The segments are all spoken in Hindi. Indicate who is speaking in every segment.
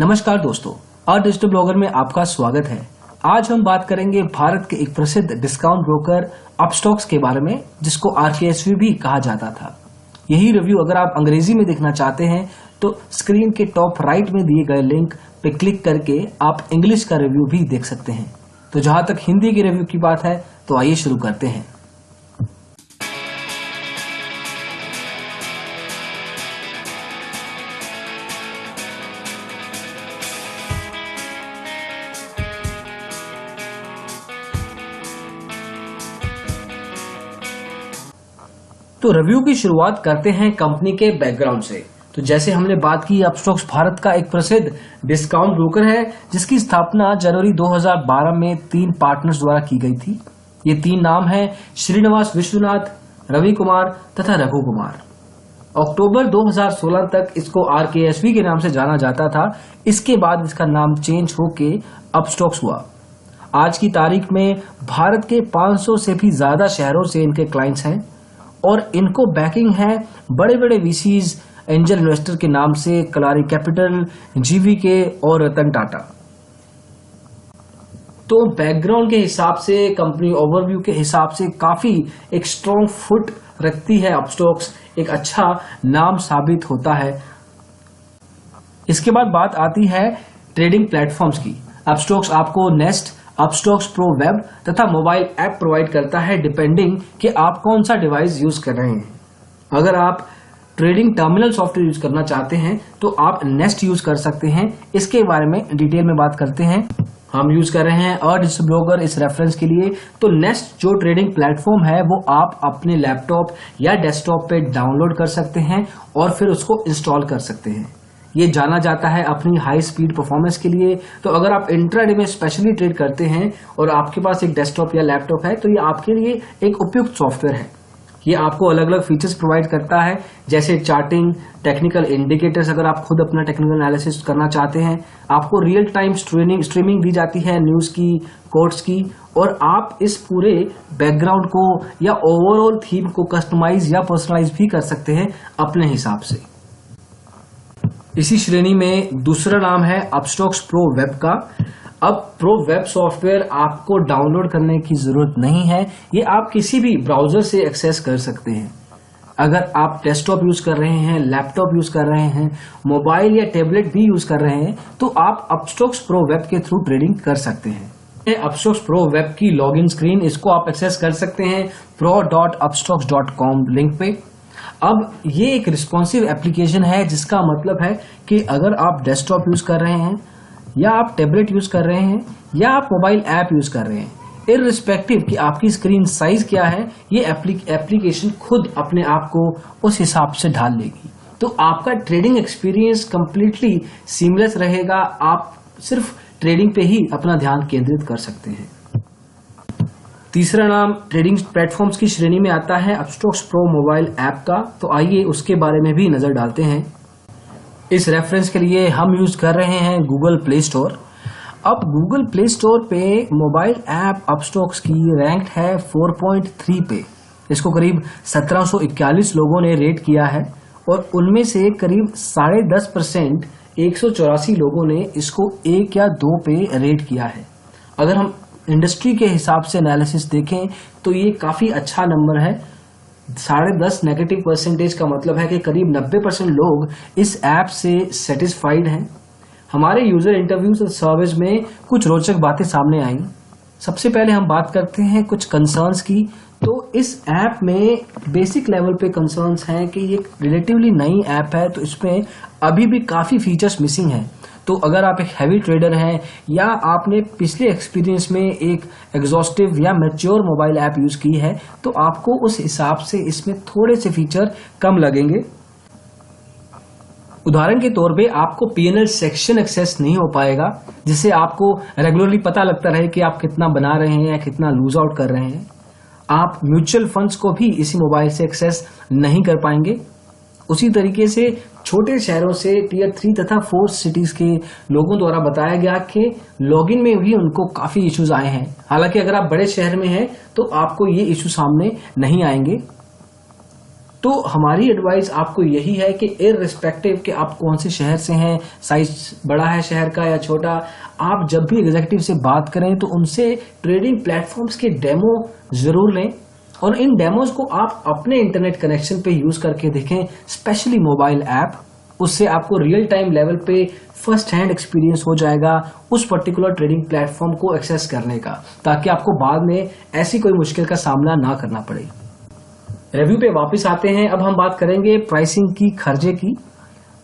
Speaker 1: नमस्कार दोस्तों, आज डिजिटल ब्लॉगर में आपका स्वागत है। आज हम बात करेंगे भारत के एक प्रसिद्ध डिस्काउंट ब्रोकर अपस्टॉक्स के बारे में, जिसको आरकेएसवी भी कहा जाता था। यही रिव्यू अगर आप अंग्रेजी में देखना चाहते हैं तो स्क्रीन के टॉप राइट में दिए गए लिंक पे क्लिक करके आप इंग्लिश का रिव्यू भी देख सकते हैं। तो जहां तक हिंदी के रिव्यू की बात है तो आइए शुरू करते हैं। तो रिव्यू की शुरुआत करते हैं कंपनी के बैकग्राउंड से। तो जैसे हमने बात की, अपस्टॉक्स भारत का एक प्रसिद्ध डिस्काउंट ब्रोकर है, जिसकी स्थापना जनवरी 2012 में 3 पार्टनर्स द्वारा की गई थी। ये 3 नाम हैं श्रीनिवास विश्वनाथ, रवि कुमार तथा रघु कुमार। अक्टूबर 2016 तक इसको आरकेएसवी के नाम से जाना जाता था। इसके बाद इसका नाम चेंज होके अपस्टॉक्स हुआ। आज की तारीख में भारत के 500 से भी ज्यादा शहरों से इनके क्लाइंट्स हैं और इनको बैकिंग है बड़े बड़े वीसीज, एंजल इन्वेस्टर के नाम से कलारी कैपिटल, जीवीके और रतन टाटा। तो बैकग्राउंड के हिसाब से, कंपनी ओवरव्यू के हिसाब से काफी एक स्ट्रॉन्ग फुट रखती है अपस्टॉक्स, एक अच्छा नाम साबित होता है। इसके बाद बात आती है ट्रेडिंग प्लेटफॉर्म्स की। अपस्टॉक्स आपको नेस्ट, अपस्टॉक्स प्रो वेब तथा मोबाइल ऐप प्रोवाइड करता है, डिपेंडिंग कि आप कौन सा डिवाइस यूज कर रहे हैं। अगर आप ट्रेडिंग टर्मिनल सॉफ्टवेयर यूज करना चाहते हैं तो आप नेस्ट यूज कर सकते हैं। इसके बारे में डिटेल में बात करते हैं। हम यूज कर रहे हैं और डिजिटल ब्लॉगर इस रेफरेंस के लिए। तो नेस्ट जो ट्रेडिंग प्लेटफॉर्म है वो आप अपने लैपटॉप या डेस्कटॉप पे डाउनलोड कर सकते हैं और फिर उसको इंस्टॉल कर सकते हैं। ये जाना जाता है अपनी हाई स्पीड परफॉर्मेंस के लिए। तो अगर आप इंट्राडे में स्पेशली ट्रेड करते हैं और आपके पास एक डेस्कटॉप या लैपटॉप है तो ये आपके लिए एक उपयुक्त सॉफ्टवेयर है। ये आपको अलग अलग फीचर्स प्रोवाइड करता है, जैसे चार्टिंग, टेक्निकल इंडिकेटर्स। अगर आप खुद अपना टेक्निकल एनालिसिस करना चाहते हैं, आपको रियल टाइम स्ट्रीमिंग दी जाती है न्यूज की, कोट्स की, और आप इस पूरे बैकग्राउंड को या ओवरऑल थीम को कस्टमाइज या पर्सनलाइज भी कर सकते हैं अपने हिसाब से। इसी श्रेणी में दूसरा नाम है अपस्टॉक्स प्रो वेब का। अब प्रो वेब सॉफ्टवेयर आपको डाउनलोड करने की जरूरत नहीं है, ये आप किसी भी ब्राउजर से एक्सेस कर सकते हैं। अगर आप डेस्कटॉप यूज कर रहे हैं, लैपटॉप यूज कर रहे हैं, मोबाइल या टैबलेट भी यूज कर रहे हैं तो आप अपस्टॉक्स प्रो वेब के थ्रू ट्रेडिंग कर सकते हैं। अपस्टॉक्स प्रो वेब की लॉगिन स्क्रीन, इसको आप एक्सेस कर सकते हैं pro.upstocks.com लिंक पे। अब ये एक रिस्पॉन्सिव एप्लीकेशन है, जिसका मतलब है कि अगर आप डेस्कटॉप यूज कर रहे हैं या आप टैबलेट यूज कर रहे हैं या आप मोबाइल ऐप यूज कर रहे हैं, इररिस्पेक्टिव कि आपकी स्क्रीन साइज क्या है, ये एप्लीकेशन खुद अपने आप को उस हिसाब से ढाल लेगी। तो आपका ट्रेडिंग एक्सपीरियंस कंप्लीटली सीमलेस रहेगा। आप सिर्फ ट्रेडिंग पे ही अपना ध्यान केंद्रित कर सकते हैं। तीसरा नाम ट्रेडिंग प्लेटफॉर्म्स की श्रेणी में आता है अपस्टॉक्स प्रो मोबाइल ऐप का। तो आइए उसके बारे में भी नजर डालते हैं। इस रेफरेंस के लिए हम यूज कर रहे हैं गूगल प्ले स्टोर। अब गूगल प्ले स्टोर पे मोबाइल ऐप अपस्टॉक्स की रैंक है 4.3 पे। इसको करीब 1741 लोगों ने रेट किया है और उनमें से करीब 10.5% 184 लोगों ने इसको 1 या 2 पे रेट किया है। अगर हम इंडस्ट्री के हिसाब से एनालिसिस देखें तो ये काफी अच्छा नंबर है। 10.5 नेगेटिव परसेंटेज का मतलब है कि करीब 90% लोग इस ऐप से सेटिस्फाइड हैं। हमारे यूजर इंटरव्यूज और सर्वेज में कुछ रोचक बातें सामने आई। सबसे पहले हम बात करते हैं कुछ कंसर्न्स की। तो इस ऐप में बेसिक लेवल पे कंसर्न्स हैं कि ये रिलेटिवली नई ऐप है, तो इसमें अभी भी काफी फीचर्स मिसिंग हैं। तो अगर आप एक हैवी ट्रेडर हैं या आपने पिछले एक्सपीरियंस में एक एग्जॉस्टिव या मैच्योर मोबाइल ऐप यूज की है तो आपको उस हिसाब से इसमें थोड़े से फीचर कम लगेंगे। उदाहरण के तौर पे आपको पीएनएल सेक्शन एक्सेस नहीं हो पाएगा, जिससे आपको रेगुलरली पता लगता रहे कि आप कितना बना रहे हैं या कितना लूज आउट कर रहे हैं। आप म्यूचुअल फंड्स को भी इसी मोबाइल से एक्सेस नहीं कर पाएंगे। उसी तरीके से छोटे शहरों से टियर 3 तथा 4 सिटीज के लोगों द्वारा बताया गया कि लॉगिन में भी उनको काफी इश्यूज आए हैं। हालांकि अगर आप बड़े शहर में हैं तो आपको ये इश्यू सामने नहीं आएंगे। तो हमारी एडवाइस आपको यही है कि इररिस्पेक्टिव कि आप कौन से शहर से हैं, साइज बड़ा है शहर का या छोटा, आप जब भी एग्जीक्यूटिव से बात करें तो उनसे ट्रेडिंग प्लेटफॉर्म्स के डेमो जरूर लें और इन डेमोज को आप अपने इंटरनेट कनेक्शन पे यूज करके देखें, स्पेशली मोबाइल ऐप। उससे आपको रियल टाइम लेवल पे फर्स्ट हैंड एक्सपीरियंस हो जाएगा उस पर्टिकुलर ट्रेडिंग प्लेटफॉर्म को एक्सेस करने का, ताकि आपको बाद में ऐसी कोई मुश्किल का सामना ना करना पड़े। रिव्यू पे वापस आते हैं। अब हम बात करेंगे प्राइसिंग की, खर्चे की।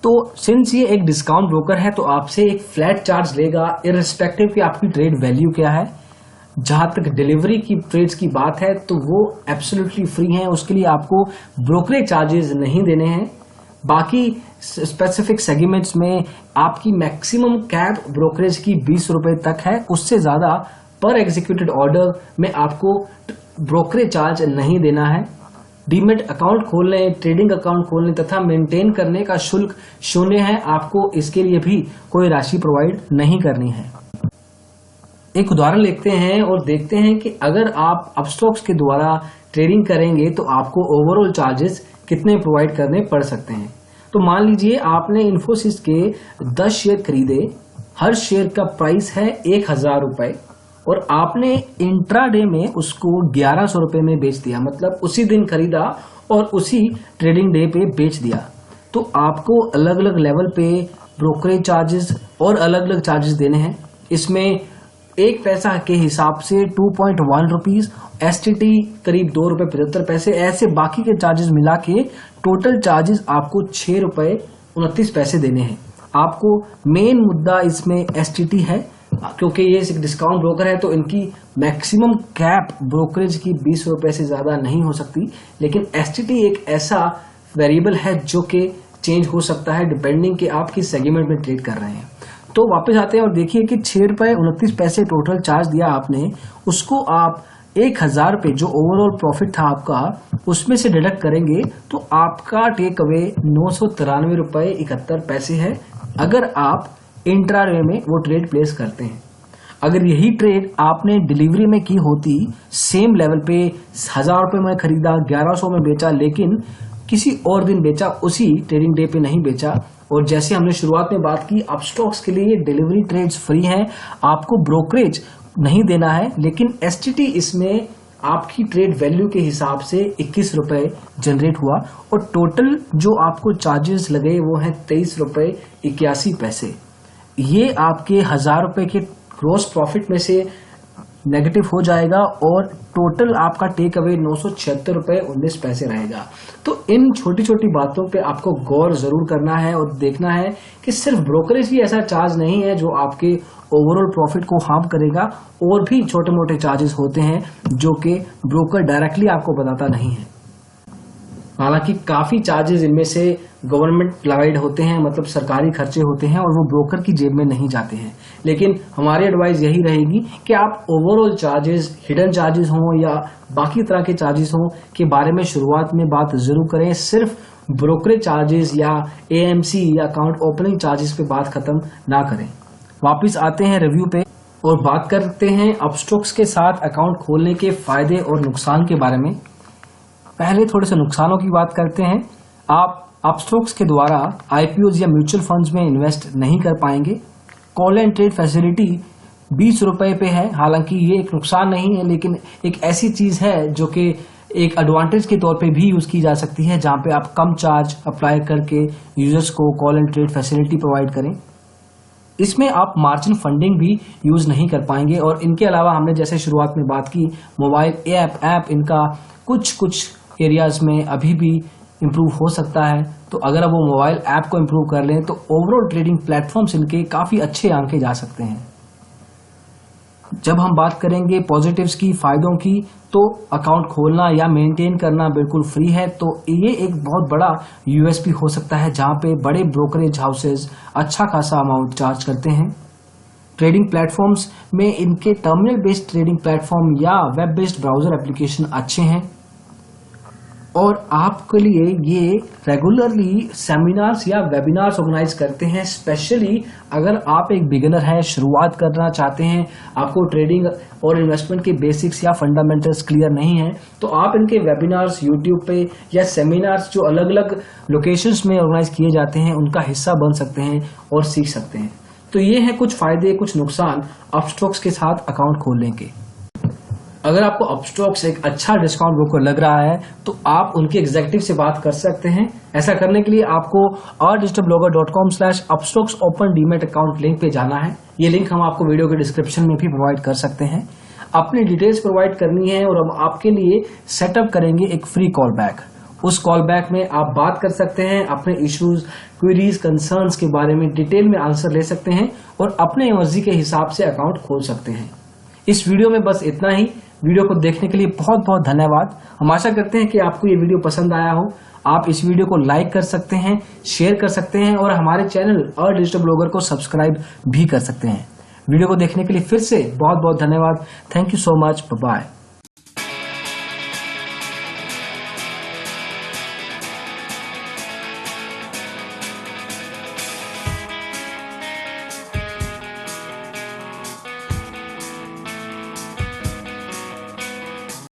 Speaker 1: तो सिंस ये एक डिस्काउंट ब्रोकर है तो आपसे एक फ्लैट चार्ज लेगा इररिस्पेक्टिव कि आपकी ट्रेड वैल्यू क्या है। जहां तक डिलीवरी की ट्रेड्स की बात है तो वो एब्सोल्युटली फ्री है, उसके लिए आपको ब्रोकरेज चार्जेस नहीं देने हैं। बाकी स्पेसिफिक सेगमेंट्स में आपकी मैक्सिमम कैप ब्रोकरेज की 20 रुपए तक है, उससे ज्यादा पर एग्जीक्यूटेड ऑर्डर में आपको ब्रोकरेज चार्ज नहीं देना है। डीमेट अकाउंट खोलने, ट्रेडिंग अकाउंट खोलने तथा मेंटेन करने का शुल्क शून्य है, आपको इसके लिए भी कोई राशि प्रोवाइड नहीं करनी है। एक उदाहरण लेते हैं और देखते हैं कि अगर आप अपस्टॉक्स के द्वारा ट्रेडिंग करेंगे तो आपको ओवरऑल चार्जेस कितने प्रोवाइड करने पड़ सकते हैं। तो मान लीजिए आपने इन्फोसिस के 10 शेयर खरीदे, हर शेयर का प्राइस है 1000 रुपए और आपने इंट्राडे में उसको 1100 रुपए में बेच दिया, मतलब उसी दिन खरीदा और उसी ट्रेडिंग डे पे बेच दिया। तो आपको अलग अलग लेवल पे ब्रोकरेज चार्जेस और अलग अलग चार्जेस देने हैं। इसमें एक पैसा के हिसाब से 2.1 रुपीज, एसटीटी करीब 2 रुपए 75 पैसे, ऐसे बाकी के चार्जेस मिला के टोटल चार्जेस आपको 6 रुपए 29 पैसे देने हैं। आपको मेन मुद्दा इसमें एसटीटी है, क्योंकि ये एक डिस्काउंट ब्रोकर है तो इनकी मैक्सिमम कैप ब्रोकरेज की 20 रुपए से ज्यादा नहीं हो सकती। लेकिन एसटीटी एक ऐसा वेरिएबल है जो कि चेंज हो सकता है डिपेंडिंग कि आप किस सेगमेंट में ट्रेड कर रहे हैं। तो वापस आते हैं और देखिए कि 6 रुपए 29 पैसे टोटल चार्ज दिया आपने, उसको आप 1000 रुपए जो ओवरऑल प्रॉफिट था आपका उसमें से डिडक्ट करेंगे तो आपका टेक अवे 993 रुपए 71 पैसे है, अगर आप इंट्राडे में वो ट्रेड प्लेस करते हैं। अगर यही ट्रेड आपने डिलीवरी में की होती, सेम लेवल पे 1000 रुपए में खरीदा, 1100 में बेचा, लेकिन किसी और दिन बेचा, उसी ट्रेडिंग डे पे नहीं बेचा, और जैसे हमने शुरुआत में बात की अपस्टॉक्स के लिए डिलीवरी ट्रेड्स फ्री हैं, आपको ब्रोकरेज नहीं देना है, लेकिन एसटीटी इसमें आपकी ट्रेड वैल्यू के हिसाब से 21 रुपए जनरेट हुआ और टोटल जो आपको चार्जेस लगे वो है 23 रुपए 81 पैसे। ये आपके 1000 रुपए के ग्रोस प्रॉफिट में से नेगेटिव हो जाएगा और टोटल आपका टेक अवे 976 रुपए 19 पैसे रहेगा। तो इन छोटी छोटी बातों पे आपको गौर जरूर करना है और देखना है कि सिर्फ ब्रोकरेज ही ऐसा चार्ज नहीं है जो आपके ओवरऑल प्रॉफिट को हार्म करेगा, और भी छोटे मोटे चार्जेस होते हैं जो कि ब्रोकर डायरेक्टली आपको बताता नहीं है। हालांकि काफी चार्जेस इनमें से गवर्नमेंट लाइड होते हैं, मतलब सरकारी खर्चे होते हैं और वो ब्रोकर की जेब में नहीं जाते हैं। लेकिन हमारी एडवाइस यही रहेगी कि आप ओवरऑल चार्जेस, हिडन चार्जेस हों या बाकी तरह के चार्जेस हों के बारे में शुरुआत में बात जरूर करें। सिर्फ ब्रोकरेज चार्जेस या एएमसी या अकाउंट ओपनिंग चार्जेस पे बात खत्म ना करें। वापिस आते हैं रिव्यू पे और बात करते हैं अपस्टॉक्स के साथ अकाउंट खोलने के फायदे और नुकसान के बारे में। पहले थोड़े से नुकसानों की बात करते हैं। आप अपस्टॉक्स के द्वारा आईपीओज या म्यूचुअल फंड्स में इन्वेस्ट नहीं कर पाएंगे। कॉल एंड ट्रेड फैसिलिटी 20 रुपए पे है, हालांकि ये एक नुकसान नहीं है, लेकिन एक ऐसी चीज है जो कि एक एडवांटेज के तौर पे भी यूज की जा सकती है, जहां पे आप कम चार्ज अप्लाई करके यूजर्स को call and trade facility provide करें। इसमें आप मार्जिन फंडिंग भी यूज नहीं कर पाएंगे, और इनके अलावा हमने जैसे शुरुआत में बात की मोबाइल ऐप इनका कुछ एरियाज में अभी भी इम्प्रूव हो सकता है। तो अगर अब वो मोबाइल ऐप को इम्प्रूव कर लें तो ओवरऑल ट्रेडिंग प्लेटफॉर्म्स इनके काफी अच्छे आंके जा सकते हैं। जब हम बात करेंगे पॉजिटिव्स की, फायदों की, तो अकाउंट खोलना या मेंटेन करना बिल्कुल फ्री है। तो ये एक बहुत बड़ा यूएसपी हो सकता है, जहां पे बड़े ब्रोकरेज हाउसेज अच्छा खासा अमाउंट चार्ज करते हैं। ट्रेडिंग प्लेटफॉर्म्स में इनके टर्मिनल बेस्ड ट्रेडिंग प्लेटफॉर्म या वेब बेस्ड ब्राउजर एप्लीकेशन अच्छे हैं। और आपके लिए ये रेगुलरली सेमिनार्स या वेबिनार्स ऑर्गेनाइज करते हैं। स्पेशली अगर आप एक बिगिनर हैं, शुरुआत करना चाहते हैं, आपको ट्रेडिंग और इन्वेस्टमेंट के बेसिक्स या फंडामेंटल्स क्लियर नहीं है, तो आप इनके वेबिनार्स यूट्यूब पे या सेमिनार्स जो अलग अलग लोकेशंस में ऑर्गेनाइज किए जाते हैं उनका हिस्सा बन सकते हैं और सीख सकते हैं। तो ये हैं कुछ फायदे, कुछ नुकसान अपस्टॉक्स के साथ अकाउंट खोलने के। अगर आपको अपस्टॉक्स एक अच्छा डिस्काउंट ब्रोकर लग रहा है तो आप उनके एग्जीक्यूटिव से बात कर सकते हैं। ऐसा करने के लिए आपको ourdigitalblogger.com/upstocks open demat account link पे जाना है। ये लिंक हम आपको वीडियो के डिस्क्रिप्शन में भी प्रोवाइड कर सकते हैं। अपनी डिटेल्स प्रोवाइड करनी है और हम आपके लिए सेटअप करेंगे एक फ्री कॉल बैक। उस कॉल बैक में आप बात कर सकते हैं, अपने इश्यूज, क्वेरीज, कंसर्न्स के बारे में डिटेल में आंसर ले सकते हैं और अपने मर्जी के हिसाब से अकाउंट खोल सकते हैं। इस वीडियो में बस इतना ही। वीडियो को देखने के लिए बहुत बहुत धन्यवाद। हम आशा करते हैं कि आपको ये वीडियो पसंद आया हो। आप इस वीडियो को लाइक कर सकते हैं, शेयर कर सकते हैं और हमारे चैनल और डिजिटल ब्लॉगर को सब्सक्राइब भी कर सकते हैं। वीडियो को देखने के लिए फिर से बहुत बहुत धन्यवाद। Thank you so much. Bye.